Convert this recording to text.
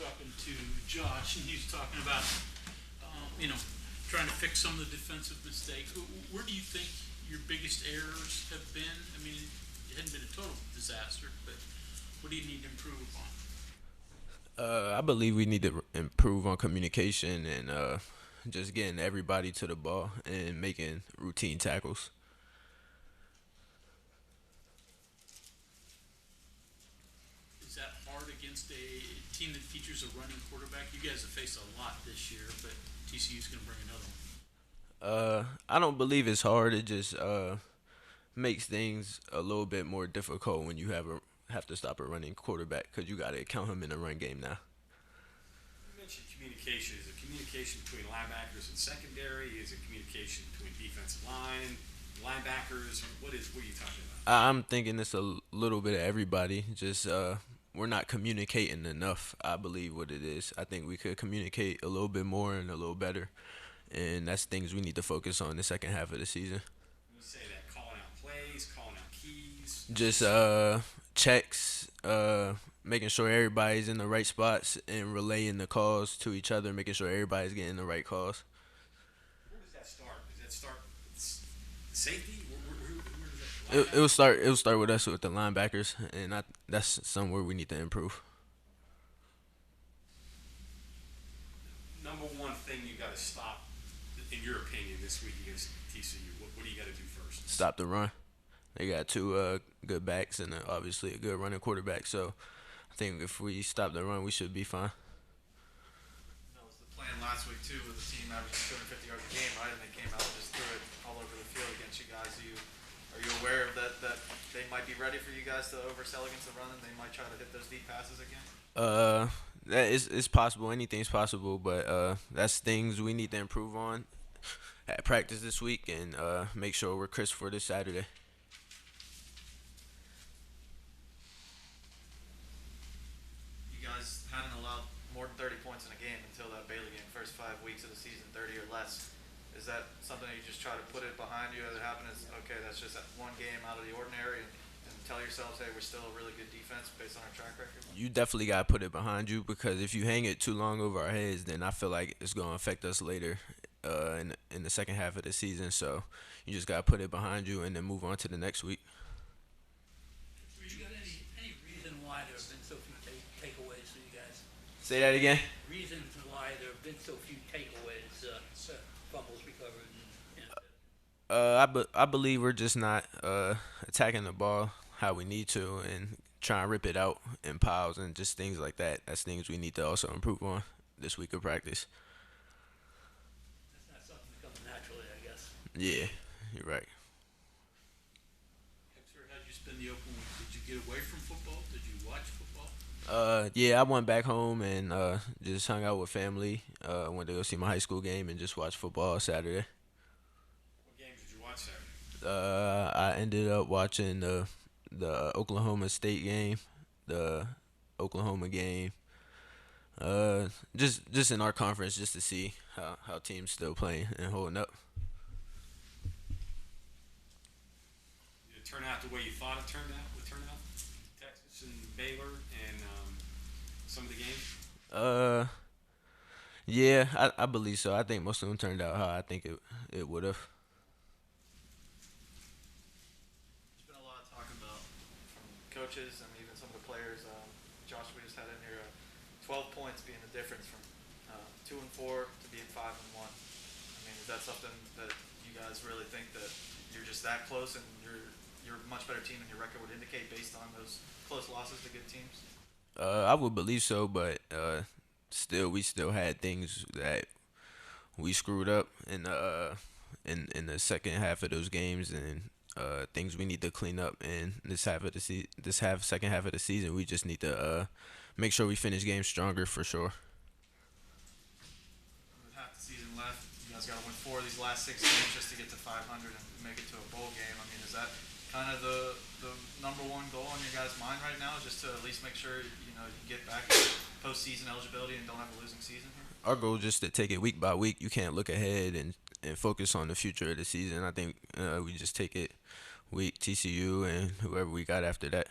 talking to Josh, and he was talking about, you know, trying to fix some of the defensive mistakes. Where do you think your biggest errors have been? I mean, it hadn't been a total disaster, but what do you need to improve upon? I believe we need to improve on communication and just getting everybody to the ball and making routine tackles. Is that hard against a team that features a running quarterback? You guys have faced a lot this year, but TCU's going to bring another one. I don't believe it's hard. It just makes things a little bit more difficult when you have to stop a running quarterback because you got to count him in the run game now. You mentioned communication. Is it communication between linebackers and secondary? Is it communication between defensive line, linebackers? What are you talking about? I'm thinking it's a little bit of everybody. Just we're not communicating enough. I believe what it is. I think we could communicate a little bit more and a little better, and that's things we need to focus on the second half of the season. When you say that, calling out plays, calling out keys. Just checks, making sure everybody's in the right spots and relaying the calls to each other, making sure everybody's getting the right calls. Where does that start? Does that start safety? Where does It, that it will linebacker? start. It will start with us with the linebackers, and that's somewhere we need to improve. Number one thing you got to stop, in your opinion, this week against TCU. What do you got to do first? Stop the run. They got two good backs and obviously a good running quarterback. So I think if we stop the run, we should be fine. That was the plan last week too, with the team averaging 250 yards a game, right? And they came out and just threw it all over the field against you guys. Are you aware of that they might be ready for you guys to oversell against the run, and they might try to hit those deep passes again? Uh, that is it's possible. Anything's possible, but that's things we need to improve on at practice this week and make sure we're crisp for this Saturday. You guys hadn't allowed more than 30 points in a game until that Baylor game, first 5 weeks of the season, 30 or less. Is that something you just try to put it behind you as it happened? Is okay, that's just that one game out of the ordinary, and tell yourselves, hey, we're still a really good defense based on our track record? You definitely got to put it behind you because if you hang it too long over our heads, then I feel like it's going to affect us later in the second half of the season. So you just got to put it behind you and then move on to the next week. You got any reason why there have been so few takeaways for you guys? Say that again. Reasons why there have been so few takeaways, fumbles recovered, and I believe we're just not attacking the ball how we need to and trying to rip it out in piles and just things like that. That's things we need to also improve on this week of practice. that's not something that comes naturally, I guess. Yeah, you're right. Exree, how'd you spend the open week? Did you get away from football? Did you watch football? Yeah, I went back home and just hung out with family. Went to go see my high school game and just watch football Saturday. What games did you watch Saturday? I ended up watching the Oklahoma State game, the Oklahoma game. Just in our conference, just to see how teams still playing and holding up. Did it turn out the way you thought it turned out with Turnout? Texas and Baylor and some of the games? Uh, yeah, I believe so. I think most of them turned out how I think it would have. There's been a lot of talk about from coaches and even some of the players. Josh, we just had in here 12 points being the difference from 2-4 to being 5-1. I mean, is that something that you guys really think that you're just that close and you're a much better team than your record would indicate based on those close losses to good teams? I would believe so, but still, we still had things that we screwed up in the second half of those games, and things we need to clean up in this second half of the season. We just need to make sure we finish games stronger for sure. With half the season left, you guys got to win 4 of these last 6 games just to get to 500 and make it to a bowl game. I mean, is that kind of the number one goal in your guys' mind right now? Just to at least make sure you get back postseason eligibility and don't have a losing season here? Our goal is just to take it week by week. You can't look ahead and focus on the future of the season. I think we just take it week TCU and whoever we got after that.